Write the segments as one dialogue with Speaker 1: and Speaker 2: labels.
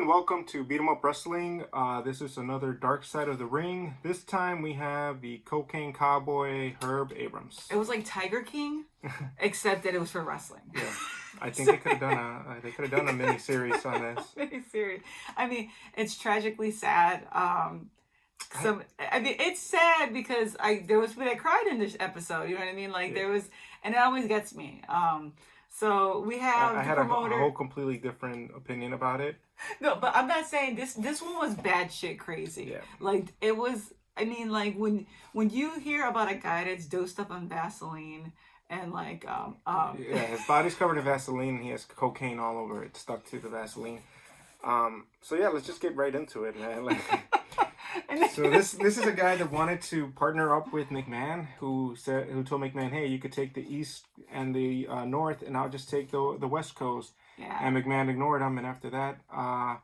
Speaker 1: and welcome to Beat 'em Up Wrestling. This is another Dark Side of the Ring. This time we have the Cocaine Cowboy, Herb Abrams.
Speaker 2: It was like Tiger King, except that it was for wrestling.
Speaker 1: Yeah, I think they could have done a mini series on this.
Speaker 2: Mini series. I mean, it's tragically sad. It's sad because there was when I cried in this episode. You know what I mean? Like there was, and it always gets me. So we have
Speaker 1: I had a whole completely different opinion about it.
Speaker 2: No, but I'm not saying this one was bad shit crazy.
Speaker 1: Yeah.
Speaker 2: Like it was. I mean, like when you hear about a guy that's dosed up on Vaseline and like
Speaker 1: yeah, his body's covered in Vaseline and he has cocaine all over it, stuck to the Vaseline. So yeah, let's just get right into it, man. Like. So this is a guy that wanted to partner up with McMahon, who told McMahon, hey, you could take the East and the North, and I'll just take the West Coast.
Speaker 2: Yeah.
Speaker 1: And McMahon ignored him, and after that,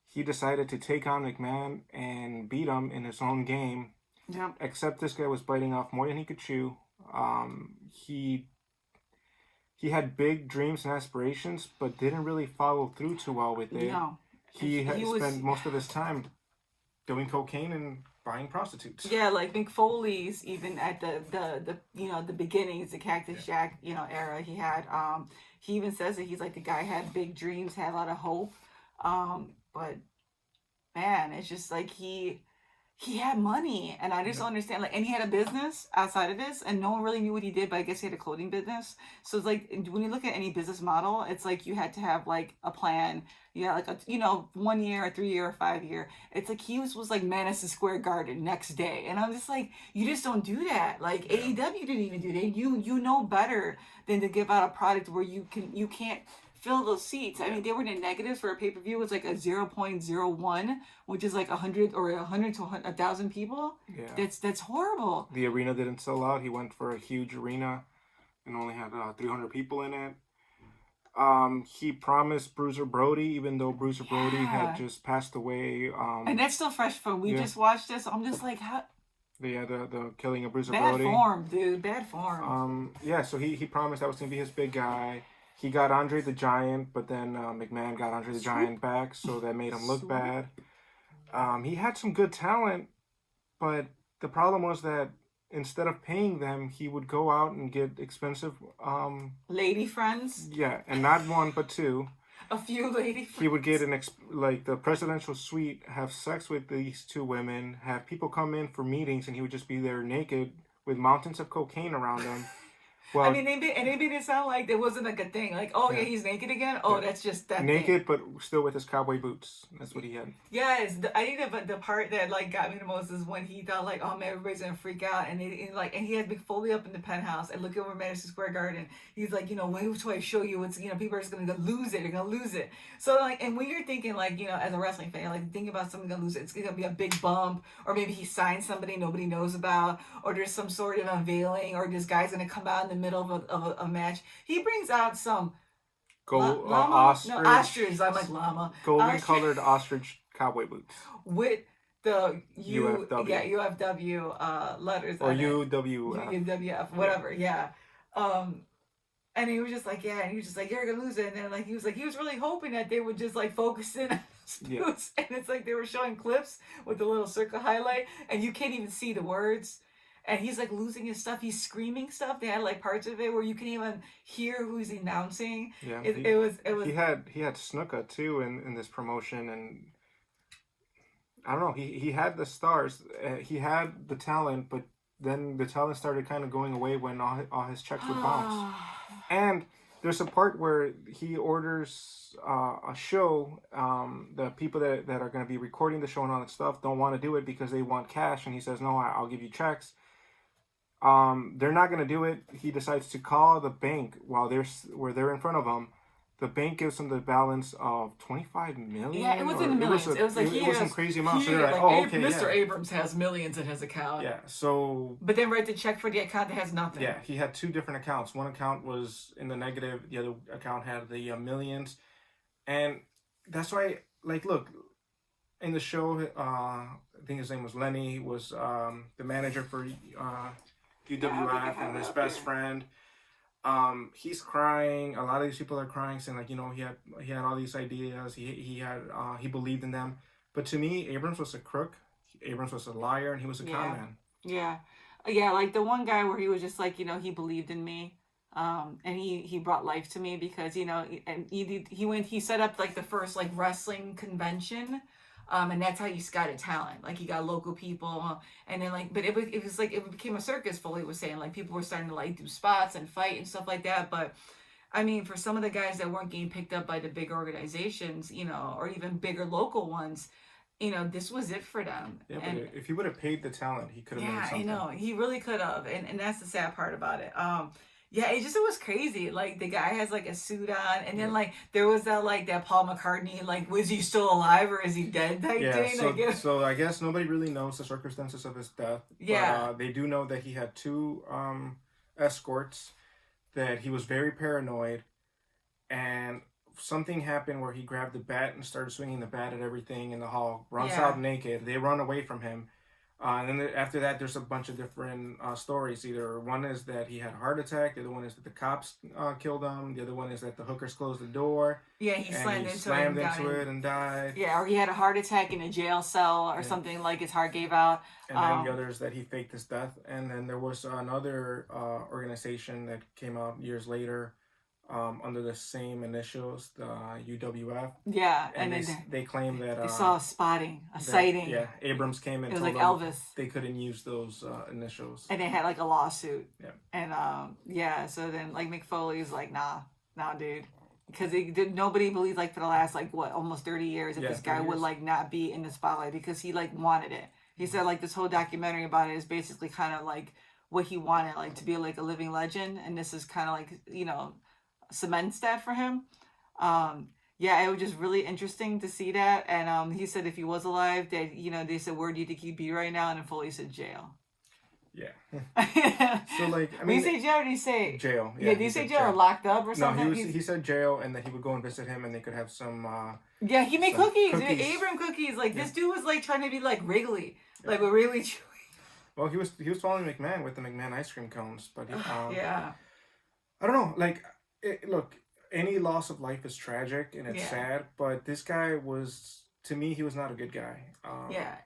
Speaker 1: he decided to take on McMahon and beat him in his own game.
Speaker 2: Yep.
Speaker 1: Except this guy was biting off more than he could chew. He had big dreams and aspirations, but didn't really follow through too well with it.
Speaker 2: No.
Speaker 1: He spent most of his time doing cocaine and buying prostitutes.
Speaker 2: Yeah, like Mick Foley's even at the beginnings, the Cactus Jack era. He had he even says that he's like the guy had big dreams, had a lot of hope, but man, it's just like he had money, and I just don't understand. Like, and he had a business outside of this, and no one really knew what he did, but I guess he had a clothing business. So it's like when you look at any business model, it's like you had to have like a plan. Yeah, like a 1 year, a 3 year, or 5 year. It's like he was like Madison Square Garden next day, and I'm just like, you just don't do that. Like AEW didn't even do that. You know better than to give out a product where you can't fill those seats. I mean, they were in the negatives for a pay per view. It was like a 0.01, which is like 100 to 1,000 people.
Speaker 1: Yeah,
Speaker 2: that's horrible.
Speaker 1: The arena didn't sell out. He went for a huge arena and only had 300 people in it. He promised Bruiser Brody, even though Bruiser Brody had just passed away.
Speaker 2: And that's still fresh for we just watched this. I'm just like, how?
Speaker 1: The killing of Bruiser
Speaker 2: Bad
Speaker 1: Brody.
Speaker 2: Bad form, dude. Bad form.
Speaker 1: Yeah. So he promised that was gonna be his big guy. He got Andre the Giant, but then McMahon got Andre the Giant back, so that made him look bad. He had some good talent, but the problem was that instead of paying them, he would go out and get expensive
Speaker 2: lady friends.
Speaker 1: Yeah, and not one but two.
Speaker 2: A few lady friends.
Speaker 1: He would get like the presidential suite, have sex with these two women, have people come in for meetings, and he would just be there naked with mountains of cocaine around him. Well,
Speaker 2: I mean, they made it sound like it wasn't like a thing. Like, oh yeah, he's naked again. Oh, that's just that.
Speaker 1: Naked,
Speaker 2: thing.
Speaker 1: but still with his cowboy boots. That's what he had.
Speaker 2: Yes, I think the part that like got me the most is when he thought like, oh man, everybody's gonna freak out, and he had Mick Foley up in the penthouse and look over Madison Square Garden. He's like, wait till I show you what's people are just gonna lose it. They're gonna lose it. So like, and when you're thinking like as a wrestling fan, like thinking about someone gonna lose it, it's gonna be a big bump, or maybe he signed somebody nobody knows about, or there's some sort of unveiling, or this guy's gonna come out in the middle of a match. He brings out some
Speaker 1: ostrich.
Speaker 2: No, ostrich. I'm like llama.
Speaker 1: Golden colored ostrich cowboy boots
Speaker 2: with the
Speaker 1: UFW.
Speaker 2: Yeah, UFW letters.
Speaker 1: Or UWF.
Speaker 2: UWF, whatever. Yeah. And he was just like, and he was just like, you're gonna lose it. And then like he was really hoping that they would just like focus in on his boots. And it's like they were showing clips with the little circle highlight, and you can't even see the words. And he's like losing his stuff. He's screaming stuff. They had like parts of it where you can even hear who he's announcing.
Speaker 1: Yeah,
Speaker 2: it was.
Speaker 1: He had Snuka too in this promotion, and I don't know. He had the stars. He had the talent, but then the talent started kind of going away when all his checks would bounce. And there's a part where he orders a show. The people that are going to be recording the show and all that stuff don't want to do it because they want cash, and he says, "No, I'll give you checks." They're not gonna do it. He decides to call the bank while they're in front of him. The bank gives him the balance of $25 million.
Speaker 2: Yeah, it was in the millions. It was like
Speaker 1: it was some crazy amount. So
Speaker 2: they're
Speaker 1: like, oh, okay,
Speaker 2: Mr. Abrams has millions in his account.
Speaker 1: Yeah, so.
Speaker 2: But then write the check for the account that has nothing.
Speaker 1: Yeah, he had two different accounts. One account was in the negative. The other account had the millions, and that's why. Like, look, in the show, I think his name was Lenny. Was the manager for UWF and his best friend. He's crying. A lot of these people are crying, saying like, he had all these ideas. He believed in them. But to me, Abrams was a crook. Abrams was a liar, and he was a con man.
Speaker 2: Yeah, yeah. Like the one guy where he was just like, he believed in me, and he brought life to me because and he set up like the first like wrestling convention. And that's how you scouted talent. Like, he got local people, and then like, but it was like it became a circus. Foley was saying, like, people were starting to like do spots and fight and stuff like that. But I mean, for some of the guys that weren't getting picked up by the big organizations, or even bigger local ones, this was it for them.
Speaker 1: Yeah, but if he would have paid the talent, he could have made something.
Speaker 2: Yeah, I know, he really could have, and that's the sad part about it. Yeah, it was crazy. Like, the guy has like a suit on, and then like there was that Paul McCartney, like, was he still alive or is he dead type thing?
Speaker 1: So I guess nobody really knows the circumstances of his death.
Speaker 2: Yeah.
Speaker 1: But, they do know that he had 2 escorts, that he was very paranoid, and something happened where he grabbed the bat and started swinging the bat at everything in the hall, runs out naked. They run away from him. And then after that, there's a bunch of different stories. Either one is that he had a heart attack. The other one is that the cops killed him. The other one is that the hookers closed the door.
Speaker 2: Yeah, he slammed
Speaker 1: into it and died.
Speaker 2: Yeah, or he had a heart attack in a jail cell or something, like his heart gave out.
Speaker 1: And then the other is that he faked his death. And then there was another organization that came out years later under the same initials, the UWF.
Speaker 2: Yeah,
Speaker 1: and they claim that
Speaker 2: they saw a sighting.
Speaker 1: Yeah, Abrams came and
Speaker 2: it was
Speaker 1: told
Speaker 2: like
Speaker 1: them
Speaker 2: Elvis.
Speaker 1: They couldn't use those initials.
Speaker 2: And they had like a lawsuit.
Speaker 1: Yeah.
Speaker 2: And so then like Mick Foley's like, nah, dude. Because nobody believed, like, for the last like almost 30 years that this guy would like not be in the spotlight, because he like wanted it. He said like this whole documentary about it is basically kind of like what he wanted, like, to be like a living legend, and this is kind of like cements that for him. It was just really interesting to see that. And he said if he was alive, that they said, where do you think he'd be right now? And then Foley said jail.
Speaker 1: Yeah. So like, I mean,
Speaker 2: when you say jail, or did he say
Speaker 1: jail?
Speaker 2: Yeah, did he say jail or locked up or something?
Speaker 1: No, he said jail, and that he would go and visit him, and they could have some.
Speaker 2: Yeah, he made cookies. Abram cookies. Like, this dude was like trying to be like Wrigley, like with really chewy.
Speaker 1: Well, he was following McMahon with the McMahon ice cream cones, but
Speaker 2: yeah.
Speaker 1: I don't know. Like, look, any loss of life is tragic and it's sad, but this guy was, to me, he was not a good guy.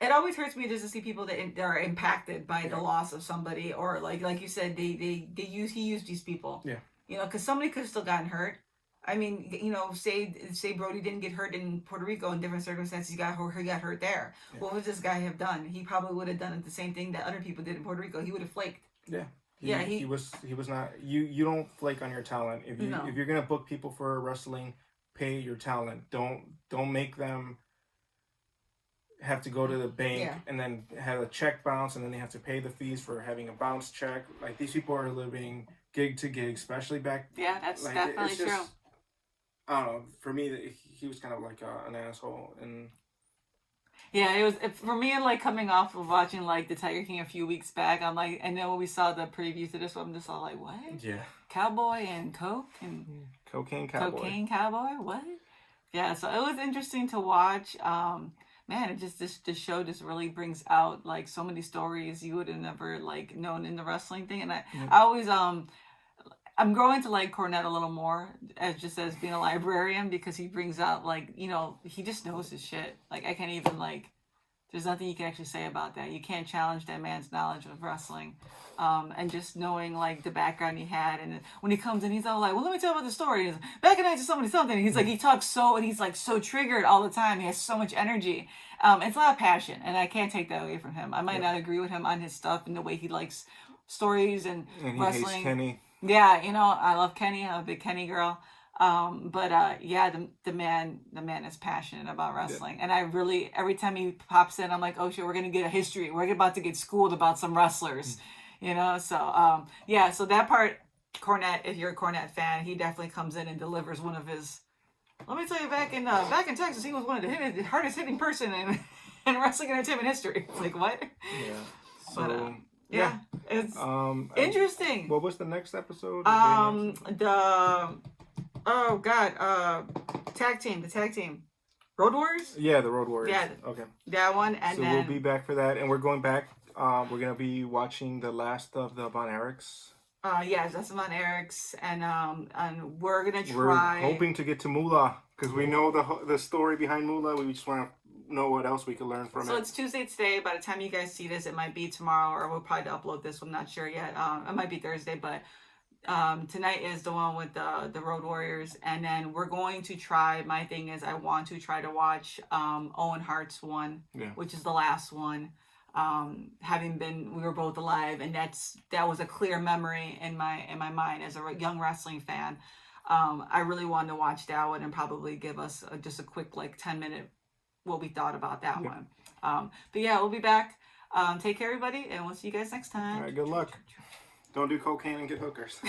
Speaker 2: It always hurts me just to see people that are impacted by the loss of somebody, or like you said, he used these people.
Speaker 1: Yeah.
Speaker 2: Because somebody could have still gotten hurt. I mean, say Brody didn't get hurt in Puerto Rico in different circumstances. He got hurt there. Yeah. What would this guy have done? He probably would have done the same thing that other people did in Puerto Rico. He would have flaked.
Speaker 1: Yeah. He was not. You don't flake on your talent. If you're gonna book people for wrestling, pay your talent. Don't make them have to go to the bank and then have a check bounce, and then they have to pay the fees for having a bounce check. Like, these people are living gig to gig, especially back.
Speaker 2: Yeah, that's like, definitely true.
Speaker 1: I don't know. For me, he was kind of like an asshole, and.
Speaker 2: Yeah, it was for me, like, coming off of watching like the Tiger King a few weeks back. I'm like, and then when we saw the previews to this one, I'm just all like, what?
Speaker 1: Yeah.
Speaker 2: Cowboy and Coke and
Speaker 1: Cocaine Cowboy.
Speaker 2: Cocaine Cowboy? What? Yeah, so it was interesting to watch. Man, it just this show just really brings out like so many stories you would have never like known in the wrestling thing. And I always I'm growing to like Cornette a little more as being a librarian, because he brings out like, he just knows his shit. Like, I can't even like, there's nothing you can actually say about that. You can't challenge that man's knowledge of wrestling. And just knowing like the background he had, and when he comes in, he's all like, well, let me tell you about the story. He's like, back in 19something. He's like, he talks and he's like so triggered all the time. He has so much energy. It's a lot of passion, and I can't take that away from him. I might not agree with him on his stuff and the way he likes stories and
Speaker 1: he
Speaker 2: wrestling.
Speaker 1: Hates Kenny.
Speaker 2: Yeah, I love Kenny. I'm a big Kenny girl. The man is passionate about wrestling. And I really, every time he pops in, I'm like, oh shit, we're going to get a history. We're about to get schooled about some wrestlers, So, so that part, Cornette, if you're a Cornette fan, he definitely comes in and delivers one of his, let me tell you, back in Texas, he was one of the hardest hitting person in wrestling entertainment history. It's like, what?
Speaker 1: Yeah.
Speaker 2: So, it's interesting.
Speaker 1: What was the next episode?
Speaker 2: The tag team, Road Warriors.
Speaker 1: Yeah, the Road Warriors.
Speaker 2: Yeah,
Speaker 1: okay.
Speaker 2: That one, and
Speaker 1: so
Speaker 2: then
Speaker 1: we'll be back for that, and we're going back. We're gonna be watching the last of the Von Erichs.
Speaker 2: Yeah, that's on Eric's, and we're gonna
Speaker 1: We're
Speaker 2: try.
Speaker 1: hoping to get to Moolah because we know the story behind Moolah. We just want to know what else we could learn from it.
Speaker 2: So it's Tuesday today. By the time you guys see this, it might be tomorrow, or we'll probably upload this. I'm not sure yet. It might be Thursday, but tonight is the one with the Road Warriors, and then we're going to try. My thing is, I want to try to watch Owen Hart's one, which is the last one. Having been, we were both alive, and that was a clear memory in my mind as a young wrestling fan. I really wanted to watch that one and probably give us just a quick 10-minute what we thought about that one. But yeah, we'll be back. Take care, everybody, and we'll see you guys next time.
Speaker 1: All right, good luck. Don't do cocaine and get hookers.